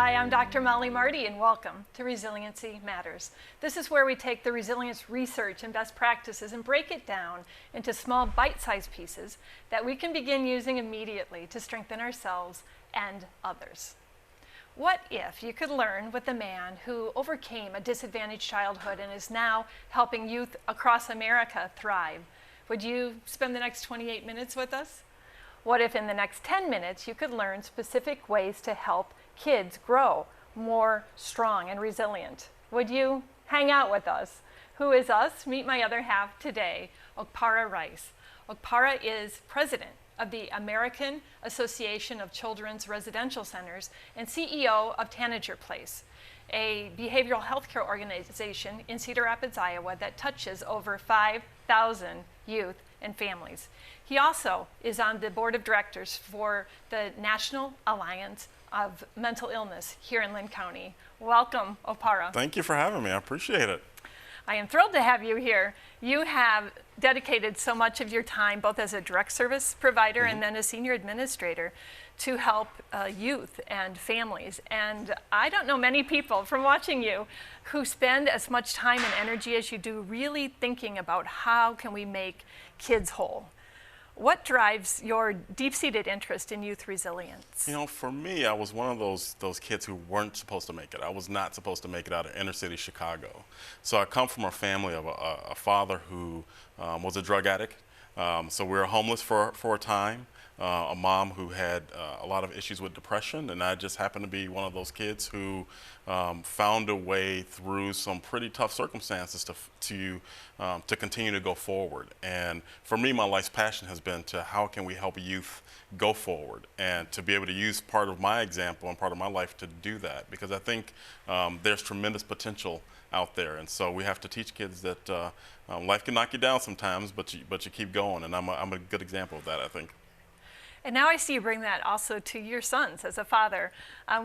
Hi, I'm Dr. Mollie Marti, and welcome to Resiliency Matters. This is where we take the resilience research and best practices and break it down into small bite-sized pieces that we can begin using immediately to strengthen ourselves and others. What if you could learn with the man who overcame a disadvantaged childhood and is now helping youth across America thrive? Would you spend the next 28 minutes with us? What if in the next 10 minutes you could learn specific ways to help kids grow more strong and resilient? Would you hang out with us? Who is us? Meet my other half today, Okpara Rice. Okpara is president of the American Association of Children's Residential Centers and CEO of Tanager Place, a behavioral health care organization in Cedar Rapids, Iowa that touches over 5,000 youth and families. He also is on the board of directors for the National Alliance of Mental Illness here in Linn County. Welcome, Okpara. Thank you for having me. I appreciate it. I am thrilled to have you here. You have dedicated so much of your time, both as a direct service provider and then a senior administrator, to help youth and families. And I don't know many people from watching you who spend as much time and energy as you do really thinking about how can we make kids whole. What drives your deep-seated interest in youth resilience? You know, for me, I was one of those kids who weren't supposed to make it. I was not supposed to make it out of inner city Chicago. So I come from a family of a father who was a drug addict. So we were homeless for a time. A mom who had a lot of issues with depression, and I just happened to be one of those kids who found a way through some pretty tough circumstances to continue to go forward. And for me, my life's passion has been to how can we help youth go forward, and to be able to use part of my example and part of my life to do that, because I think there's tremendous potential out there, and so we have to teach kids that life can knock you down sometimes, but you keep going, and I'm a good example of that, I think. And now I see you bring that also to your sons as a father.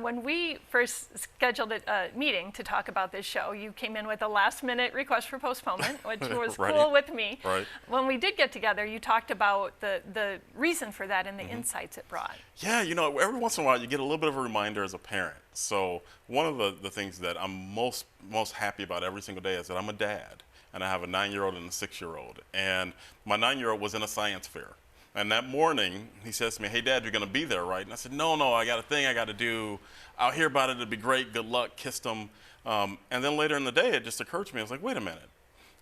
When we first scheduled a meeting to talk about this show, you came in with a last-minute request for postponement, which was Right. cool with me. Right. When we did get together, you talked about the reason for that and the insights it brought. Yeah, you know, every once in a while you get a little bit of a reminder as a parent. So one of the things that I'm most happy about every single day is that I'm a dad, and I have a 9-year-old and a 6-year-old. And my 9-year-old was in a science fair. And that morning, he says to me, "Hey, Dad, you're going to be there, right?" And I said, no, I got a thing I got to do. I'll hear about it. It'll be great. Good luck. Kissed him. And then later in the day, it just occurred to me. I was like, wait a minute.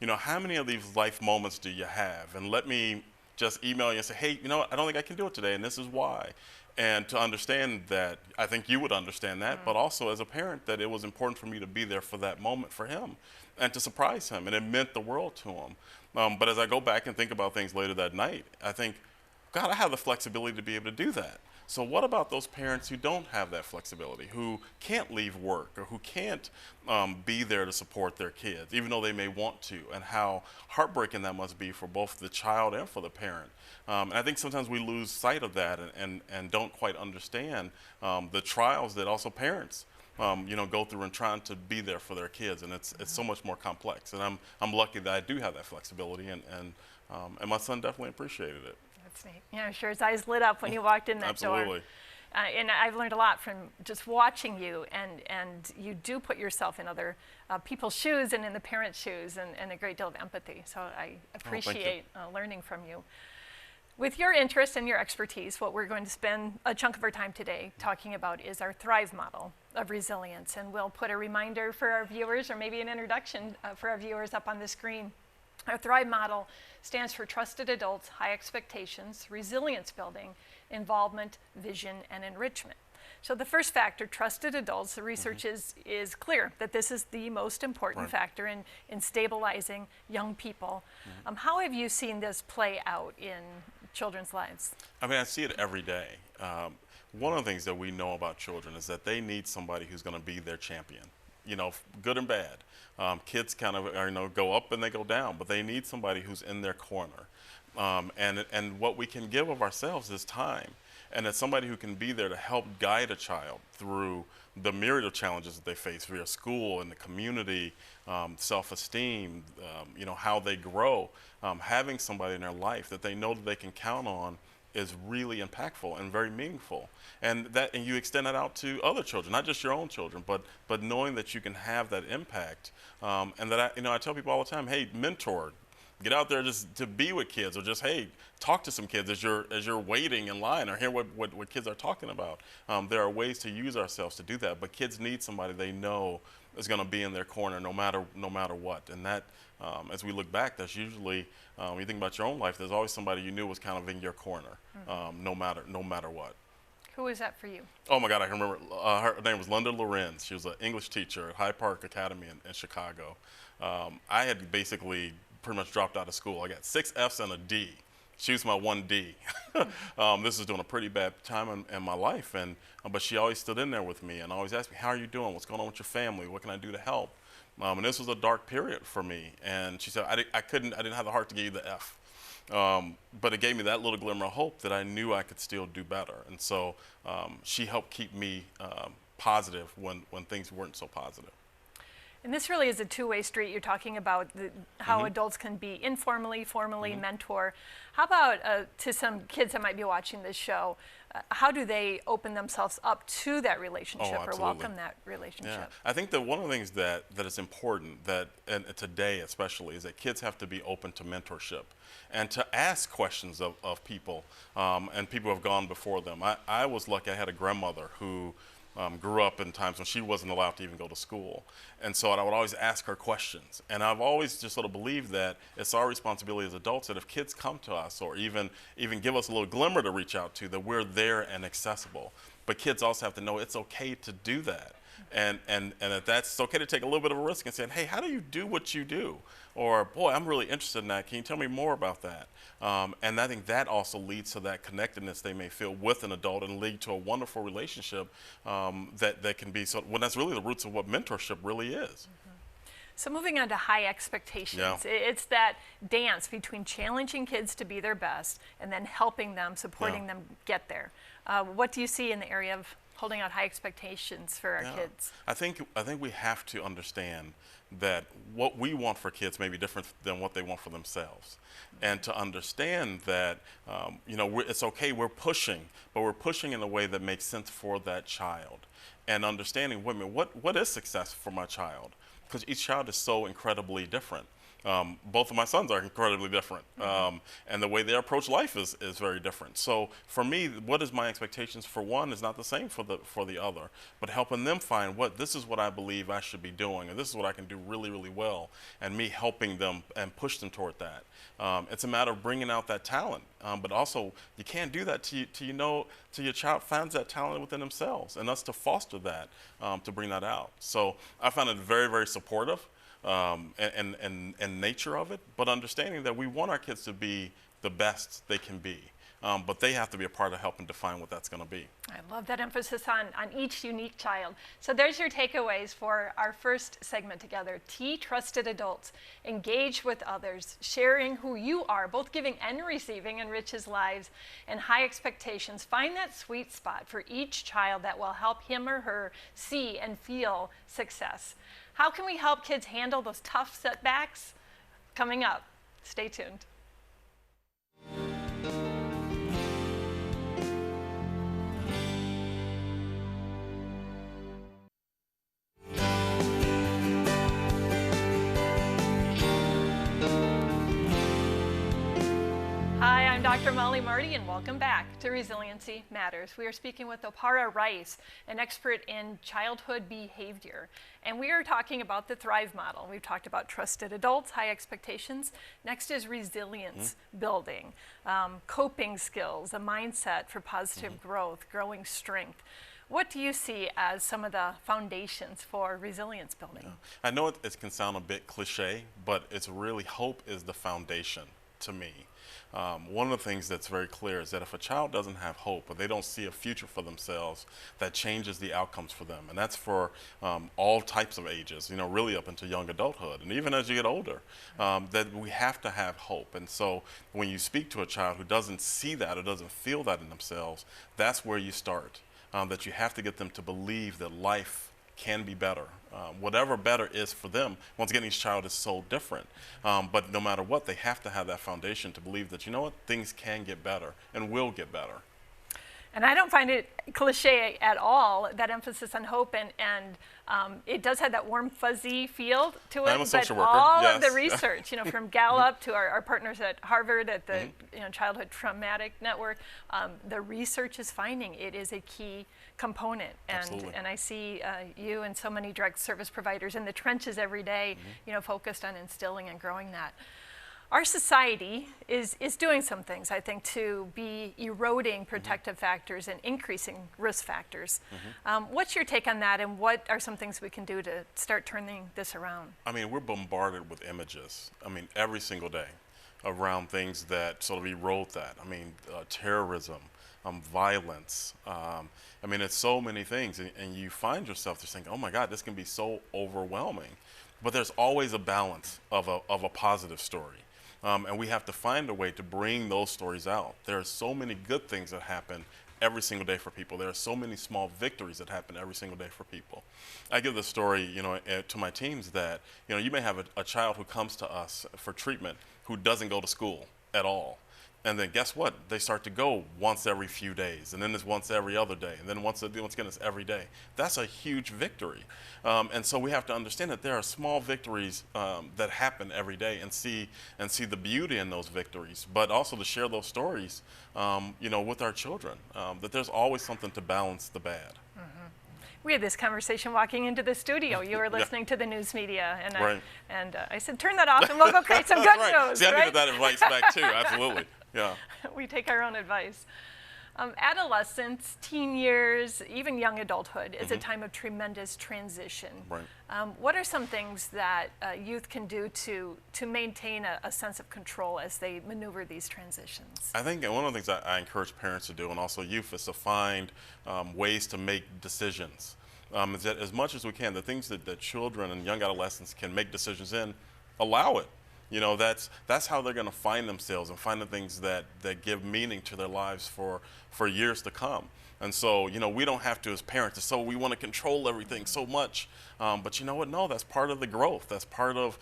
You know, how many of these life moments do you have? And let me just email you and say, hey, you know what? I don't think I can do it today, and this is why. And to understand that, I think you would understand that, but also as a parent, that it was important for me to be there for that moment for him and to surprise him. And it meant the world to him. But as I go back and think about things later that night, I think, God, I have the flexibility to be able to do that. So what about those parents who don't have that flexibility, who can't leave work, or who can't be there to support their kids, even though they may want to, and how heartbreaking that must be for both the child and for the parent. And I think sometimes we lose sight of that and don't quite understand the trials that also parents you know, go through in trying to be there for their kids, and it's so much more complex. And I'm lucky that I do have that flexibility, and my son definitely appreciated it. That's neat. Yeah, I'm sure his eyes lit up when you walked in that door. Absolutely. And I've learned a lot from just watching you, and you do put yourself in other people's shoes and in the parents' shoes, and a great deal of empathy. So I appreciate learning from you. With your interest and your expertise, what we're going to spend a chunk of our time today talking about is our Thrive model of resilience. And we'll put a reminder for our viewers, or maybe an introduction for our viewers up on the screen. Our Thrive model stands for Trusted Adults, High Expectations, Resilience Building, Involvement, Vision, and Enrichment. So the first factor, trusted adults, the research is clear that this is the most important factor in stabilizing young people. How have you seen this play out in children's lives? I mean, I see it every day. One of the things that we know about children is that they need somebody who's going to be their champion. You know, good and bad. Kids kind of, you know, go up and they go down, but they need somebody who's in their corner. And what we can give of ourselves is time. And as somebody who can be there to help guide a child through the myriad of challenges that they face via school and the community, self-esteem, you know, how they grow, having somebody in their life that they know that they can count on is really impactful and very meaningful. And you extend that out to other children, not just your own children, but knowing that you can have that impact. And that I tell people all the time, hey, mentor, get out there just to be with kids, or just, hey, talk to some kids as you're waiting in line, or hear what kids are talking about. There are ways to use ourselves to do that, but kids need somebody they know is going to be in their corner no matter what. And that, as we look back, that's usually, when you think about your own life, there's always somebody you knew was kind of in your corner, no matter what. Who was that for you? Oh my God, I can remember. Her name was Linda Lorenz. She was an English teacher at Hyde Park Academy in Chicago. I had basically pretty much dropped out of school. I got 6 F's and a D. She was my 1D. This was doing a pretty bad time in my life, but she always stood in there with me and always asked me, how are you doing? What's going on with your family? What can I do to help? And this was a dark period for me. And she said, I didn't have the heart to give you the F. But it gave me that little glimmer of hope that I knew I could still do better. And so she helped keep me positive when things weren't so positive. And this really is a two-way street. You're talking about how adults can be informally, formally mentor. How about to some kids that might be watching this show, how do they open themselves up to that relationship or welcome that relationship? Yeah. I think that one of the things that is important, and today especially, is that kids have to be open to mentorship and to ask questions of people, and people who have gone before them. I was lucky. I had a grandmother who grew up in times when she wasn't allowed to even go to school. And so I would always ask her questions. And I've always just sort of believed that it's our responsibility as adults that if kids come to us, or even give us a little glimmer to reach out to, that we're there and accessible. But kids also have to know it's okay to do that. And that it's okay to take a little bit of a risk and say, hey, how do you do what you do? Or, boy, I'm really interested in that. Can you tell me more about that? And I think that also leads to that connectedness they may feel with an adult, and lead to a wonderful relationship that can be, so when that's really the roots of what mentorship really is. So moving on to high expectations, it's that dance between challenging kids to be their best and then helping them, supporting them get there. What do you see in the area of holding out high expectations for our kids? I think we have to understand that what we want for kids may be different than what they want for themselves. And to understand that, it's okay, we're pushing, but we're pushing in a way that makes sense for that child. And understanding, wait a minute, what is success for my child? Because each child is so incredibly different. Both of my sons are incredibly different, and the way they approach life is very different. So for me, what is my expectations for one is not the same for the other, but helping them find this is what I believe I should be doing, and this is what I can do really, really well, and me helping them and push them toward that. It's a matter of bringing out that talent, but also you can't do that till your child finds that talent within themselves, and us to foster that, to bring that out. So I found it very, very supportive. And nature of it, but understanding that we want our kids to be the best they can be, but they have to be a part of helping define what that's going to be. I love that emphasis on each unique child. So there's your takeaways for our first segment together. Trusted adults, engage with others, sharing who you are, both giving and receiving enriches lives, and high expectations. Find that sweet spot for each child that will help him or her see and feel success. How can we help kids handle those tough setbacks? Coming up, stay tuned. Hi, I'm Dr. Mollie Marti, and welcome back to Resiliency Matters. We are speaking with Okpara Rice, an expert in childhood behavior. And we are talking about the Thrive model. We've talked about trusted adults, high expectations. Next is resilience building, coping skills, a mindset for positive growth, growing strength. What do you see as some of the foundations for resilience building? I know it can sound a bit cliche, but it's really, hope is the foundation to me. One of the things that's very clear is that if a child doesn't have hope, or they don't see a future for themselves, that changes the outcomes for them. And that's for all types of ages, really up into young adulthood. And even as you get older, that we have to have hope. And so when you speak to a child who doesn't see that or doesn't feel that in themselves, that's where you start. That you have to get them to believe that life can be better. Whatever better is for them, once again, each child is so different. But no matter what, they have to have that foundation to believe that, you know what, things can get better and will get better. And I don't find it cliche at all, that emphasis on hope, and it does have that warm, fuzzy feel to it. I'm a social worker, all yes. of the research, from Gallup to our partners at Harvard at the Childhood Traumatic Network, the research is finding it is a key component. And I see you and so many direct service providers in the trenches every day, focused on instilling and growing that. Our society is doing some things, I think, to be eroding protective factors and increasing risk factors. What's your take on that, and what are some things we can do to start turning this around? I mean, we're bombarded with images, every single day around things that sort of erode that. Terrorism, violence. It's so many things, and you find yourself just thinking, oh my God, this can be so overwhelming. But there's always a balance of a positive story. And we have to find a way to bring those stories out. There are so many good things that happen every single day for people. There are so many small victories that happen every single day for people. I give the story, to my teams that, you may have a child who comes to us for treatment who doesn't go to school at all. And then guess what? They start to go once every few days, and then it's once every other day, and then once again it's every day. That's a huge victory. And so we have to understand that there are small victories that happen every day, and see the beauty in those victories, but also to share those stories, with our children, that there's always something to balance the bad. We had this conversation walking into the studio. You were listening to the news media, and I said, turn that off and we'll go create some good news. See, I needed that advice back too, absolutely. Yeah. We take our own advice. Adolescence, teen years, even young adulthood is a time of tremendous transition. What are some things that youth can do to maintain a sense of control as they maneuver these transitions? I think one of the things I encourage parents to do, and also youth, is to find ways to make decisions. Is that as much as we can, the things that children and young adolescents can make decisions in, allow it. That's how they're going to find themselves and find the things that give meaning to their lives for years to come. And so, we don't have to, as parents, so we want to control everything so much. But you know what? No, that's part of the growth. That's part of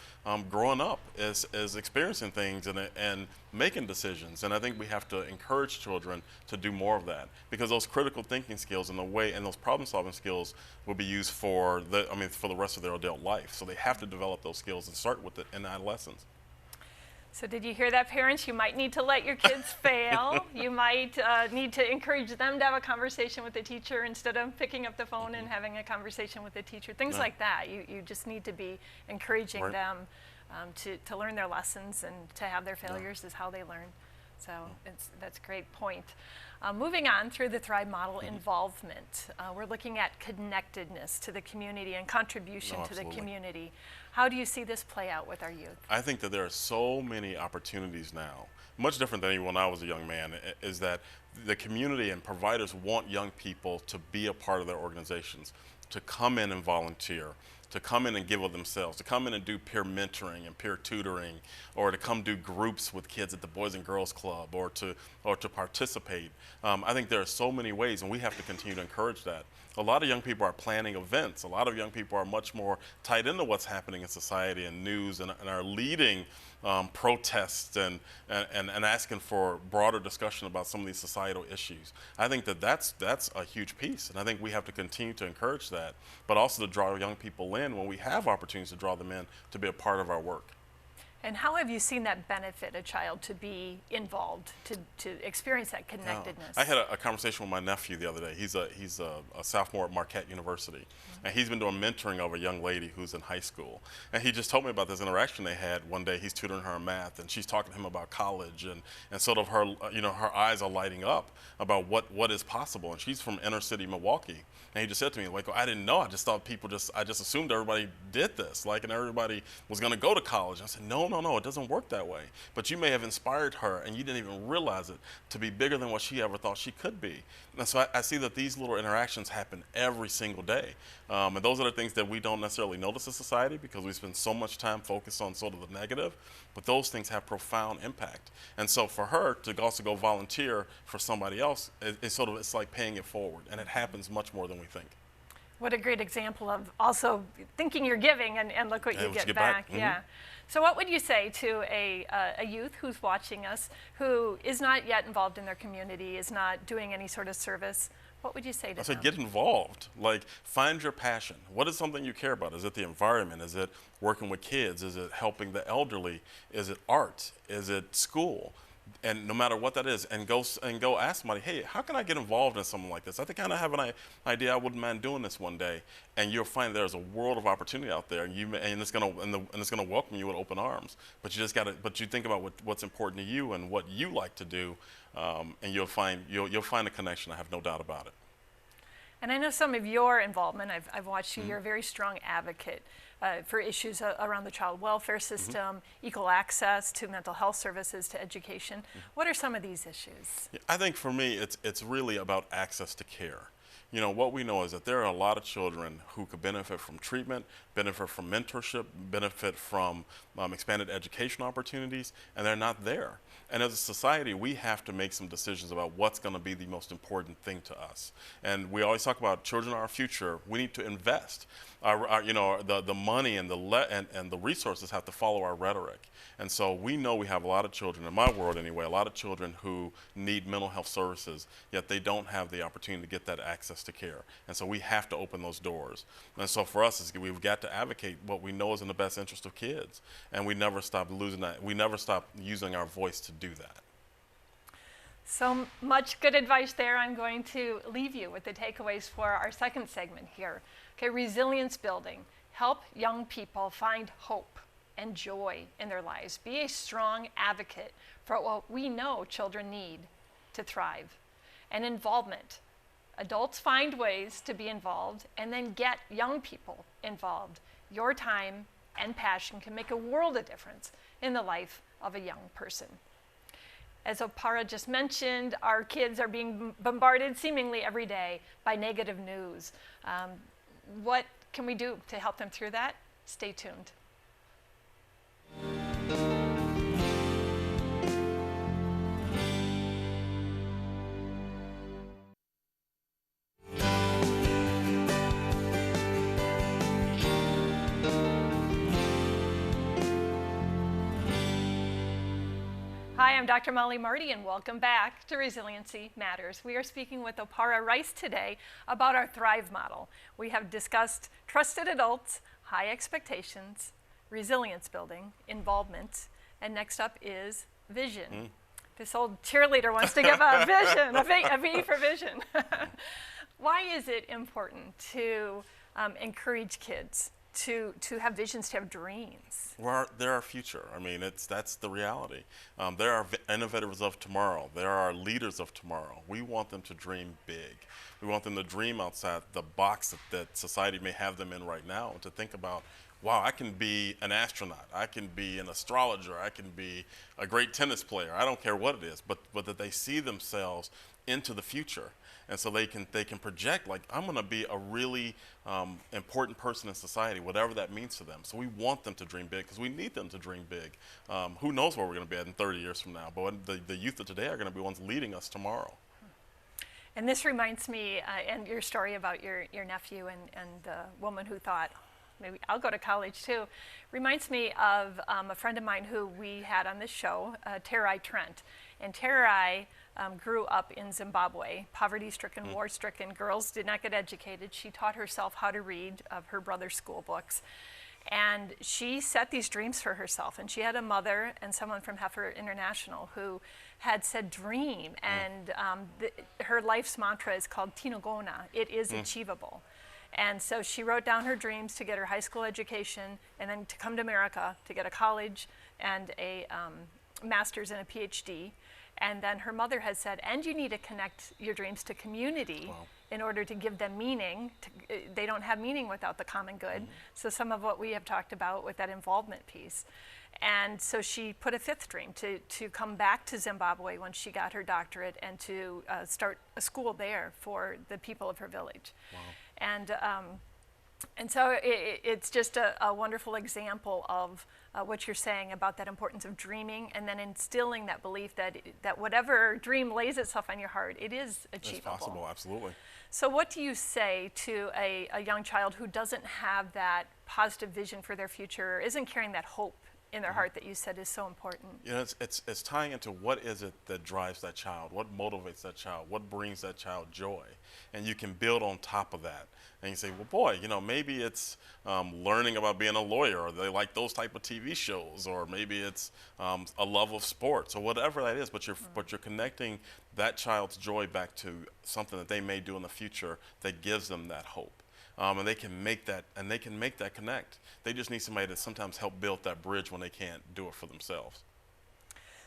growing up, is experiencing things and making decisions. And I think we have to encourage children to do more of that, because those critical thinking skills and those problem-solving skills will be used for the rest of their adult life. So they have to develop those skills and start with it in adolescence. So did you hear that, parents? You might need to let your kids fail. You might need to encourage them to have a conversation with the teacher instead of picking up the phone and having a conversation with the teacher. Things like that. You just need to be encouraging them to learn their lessons, and to have their failures is how they learn. So that's a great point. Moving on through the Thrive model, involvement. We're looking at connectedness to the community and contribution to the community. How do you see this play out with our youth? I think that there are so many opportunities now, much different than even when I was a young man, is that the community and providers want young people to be a part of their organizations, to come in and volunteer, to come in and give of themselves, to come in and do peer mentoring and peer tutoring, or to come do groups with kids at the Boys and Girls Club, or to participate. I think there are so many ways, and we have to continue to encourage that. A lot of young people are planning events. A lot of young people are much more tied into what's happening in society and news, and are leading protests and asking for broader discussion about some of these societal issues. I think that's a huge piece, and I think we have to continue to encourage that, but also to draw young people in when we have opportunities to draw them in to be a part of our work. And how have you seen that benefit a child to be involved, to experience that connectedness? I had a conversation with my nephew the other day. He's a sophomore at Marquette University, and he's been doing mentoring of a young lady who's in high school. And he just told me about this interaction they had one day. He's tutoring her in math, and she's talking to him about college, and sort of her, her eyes are lighting up about what is possible. And she's from inner city Milwaukee. And he just said to me, like, well, I didn't know. I just thought I just assumed everybody did this, and everybody was going to go to college. And I said, no, it doesn't work that way. But you may have inspired her, and you didn't even realize it, to be bigger than what she ever thought she could be. And so I see that these little interactions happen every single day. And those are the things that we don't necessarily notice in society, because we spend so much time focused on sort of the negative, but those things have profound impact. And so for her to also go volunteer for somebody else, it's like paying it forward, and it happens much more than we think. What a great example of also thinking you're giving and look what you get back. Mm-hmm. Yeah. So what would you say to a youth who's watching us, who is not yet involved in their community, is not doing any sort of service? What would you say to them? I say get involved. Like, find your passion. What is something you care about? Is it the environment? Is it working with kids? Is it helping the elderly? Is it art? Is it school? And no matter what that is, and go ask somebody, hey, how can I get involved in something like this? I think I kind of have an idea I wouldn't mind doing this one day, and you'll find there's a world of opportunity out there, and it's gonna welcome you with open arms. But you just but you think about what's important to you and what you like to do, and you'll find a connection. I have no doubt about it. And I know some of your involvement. I've watched you. You're a very strong advocate for issues around the child welfare system, equal access to mental health services, to education. What are some of these issues? I think for me, it's really about access to care. You know, what we know is that there are a lot of children who could benefit from treatment, benefit from mentorship, benefit from expanded educational opportunities, and they're not there. And as a society, we have to make some decisions about what's going to be the most important thing to us. And we always talk about children are our future. We need to invest. The money and the resources have to follow our rhetoric. And so we know we have a lot of children, in my world anyway, a lot of children who need mental health services, yet they don't have the opportunity to get that access to care. And so we have to open those doors. And so for us, we've got to advocate what we know is in the best interest of kids. And we never stop losing that. We never stop using our voice to do that. So much good advice there. I'm going to leave you with the takeaways for our second segment here. Okay, resilience building. Help young people find hope and joy in their lives. Be a strong advocate for what we know children need to thrive. And involvement. Adults find ways to be involved and then get young people involved. Your time and passion can make a world of difference in the life of a young person. As Okpara just mentioned, our kids are being bombarded seemingly every day by negative news. What can we do to help them through that? Stay tuned. Hi, I'm Dr. Mollie Marti, and welcome back to Resiliency Matters. We are speaking with Okpara Rice today about our Thrive model. We have discussed trusted adults, high expectations, resilience building, involvement, and next up is vision. This old cheerleader wants to give a vision, a V for vision. Why is it important to encourage kids to have visions, to have dreams? Well, they're our future. I mean, that's the reality. They're our innovators of tomorrow. They're our leaders of tomorrow. We want them to dream big. We want them to dream outside the box that society may have them in right now, and to think about, wow, I can be an astronaut, I can be an astrologer, I can be a great tennis player. I don't care what it is, but that they see themselves into the future. And so they can project, like, I'm going to be a really important person in society, whatever that means to them. So we want them to dream big because we need them to dream big. Who knows where we're going to be at in 30 years from now, but the youth of today are going to be ones leading us tomorrow. And this reminds me, and your story about your nephew and the woman who thought, maybe I'll go to college too, reminds me of a friend of mine who we had on this show, Terai Trent. And Terai grew up in Zimbabwe, poverty-stricken, war-stricken. Girls did not get educated. She taught herself how to read of her brother's school books. And she set these dreams for herself. And she had a mother and someone from Heifer International who had said dream. And her life's mantra is called Tinogona. It is achievable. And so she wrote down her dreams to get her high school education and then to come to America to get a college and a master's and a PhD. And then her mother has said, and you need to connect your dreams to community in order to give them meaning. They don't have meaning without the common good. So some of what we have talked about with that involvement piece. And so she put a fifth dream to come back to Zimbabwe when she got her doctorate and to start a school there for the people of her village. And And so it's just a wonderful example of what you're saying about that importance of dreaming, and then instilling that belief that whatever dream lays itself on your heart, it is achievable. It's possible, absolutely. So what do you say to a young child who doesn't have that positive vision for their future, or isn't carrying that hope in their heart that you said is so important? You know, it's tying into what is it that drives that child, what motivates that child, what brings that child joy, and you can build on top of that. And you say, well, boy, you know, maybe it's learning about being a lawyer, or they like those type of TV shows, or maybe it's a love of sports, or whatever that is. But you're connecting that child's joy back to something that they may do in the future that gives them that hope. And they can make that connect. They just need somebody to sometimes help build that bridge when they can't do it for themselves.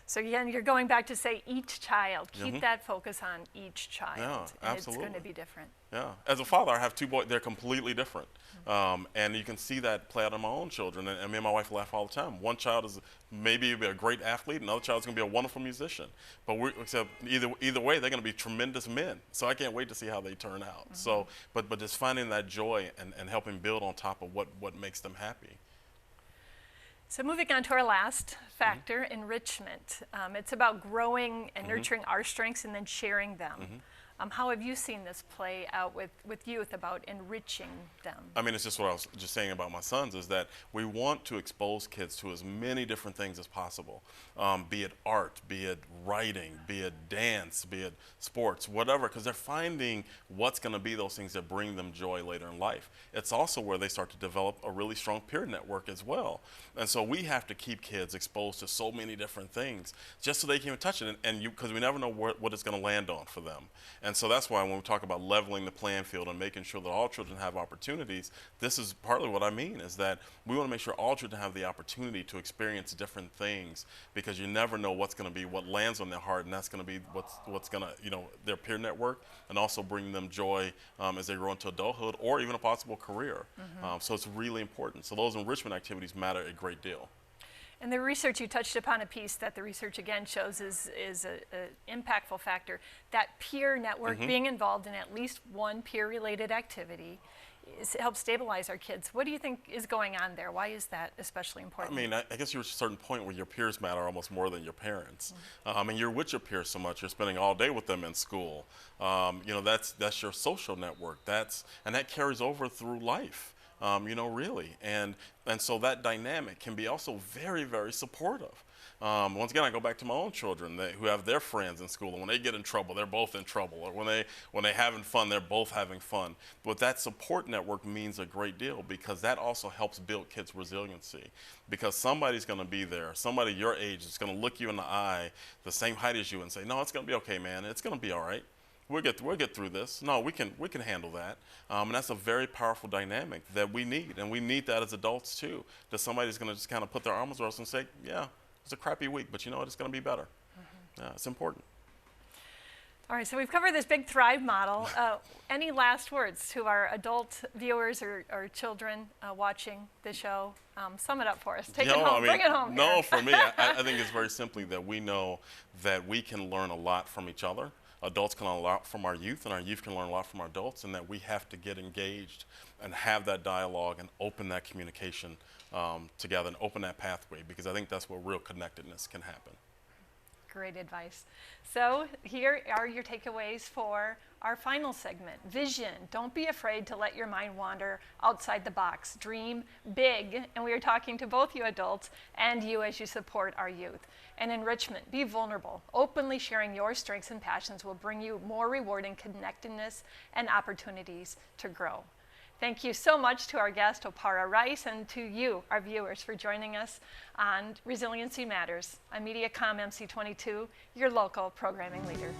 So again, you're going back to say each child. Keep that focus on each child. Yeah, and absolutely. It's going to be different. Yeah. As a father, I have two boys. They're completely different. And you can see that play out in my own children. And me and my wife laugh all the time. One child is maybe a great athlete. Another child's going to be a wonderful musician. But except either way, they're going to be tremendous men. So I can't wait to see how they turn out. So, but just finding that joy and helping build on top of what makes them happy. So moving on to our last factor, enrichment. It's about growing and nurturing our strengths and then sharing them. How have you seen this play out with youth about enriching them? I mean, it's just what I was just saying about my sons, is that we want to expose kids to as many different things as possible, be it art, be it writing, be it dance, be it sports, whatever, because they're finding what's going to be those things that bring them joy later in life. It's also where they start to develop a really strong peer network as well. And so we have to keep kids exposed to so many different things just so they can even touch it, because we never know what it's going to land on for them. And so that's why when we talk about leveling the playing field and making sure that all children have opportunities, this is partly what I mean, is that we want to make sure all children have the opportunity to experience different things, because you never know what's going to be what lands on their heart, and that's going to be what's going to, you know, their peer network, and also bring them joy as they grow into adulthood or even a possible career. So it's really important. So those enrichment activities matter a great deal. And the research, you touched upon a piece that the research again shows is an impactful factor. That peer network, being involved in at least one peer-related activity, helps stabilize our kids. What do you think is going on there? Why is that especially important? I mean, I guess you're at a certain point where your peers matter almost more than your parents. And you're with your peers so much. You're spending all day with them in school. You know, that's your social network. And that carries over through life. You know, really. And so that dynamic can be also very, very supportive. Once again, I go back to my own children who have their friends in school, and when they get in trouble, they're both in trouble. Or when they're having fun, they're both having fun. But that support network means a great deal, because that also helps build kids' resiliency. Because somebody's going to be there, somebody your age is going to look you in the eye, the same height as you, and say, no, it's going to be okay, man. It's going to be all right. We'll get through this. No, we can handle that. And that's a very powerful dynamic that we need. And we need that as adults too. That somebody's going to just kind of put their arms around us and say, yeah, it's a crappy week, but you know what? It's going to be better. Yeah, it's important. All right, so we've covered this big Thrive model. Any last words to our adult viewers or children watching the show? Sum it up for us. Take it home. Bring it home. No, for me, I think it's very simply that we know that we can learn a lot from each other. Adults can learn a lot from our youth, and our youth can learn a lot from our adults, and that we have to get engaged and have that dialogue and open that communication together and open that pathway, because I think that's where real connectedness can happen. Great advice. So here are your takeaways for our final segment, vision. Don't be afraid to let your mind wander outside the box. Dream big, and we are talking to both you adults and you as you support our youth. And enrichment, be vulnerable. Openly sharing your strengths and passions will bring you more rewarding connectedness and opportunities to grow. Thank you so much to our guest, Okpara Rice, and to you, our viewers, for joining us on Resiliency Matters. I'm MediaCom MC22, your local programming leader.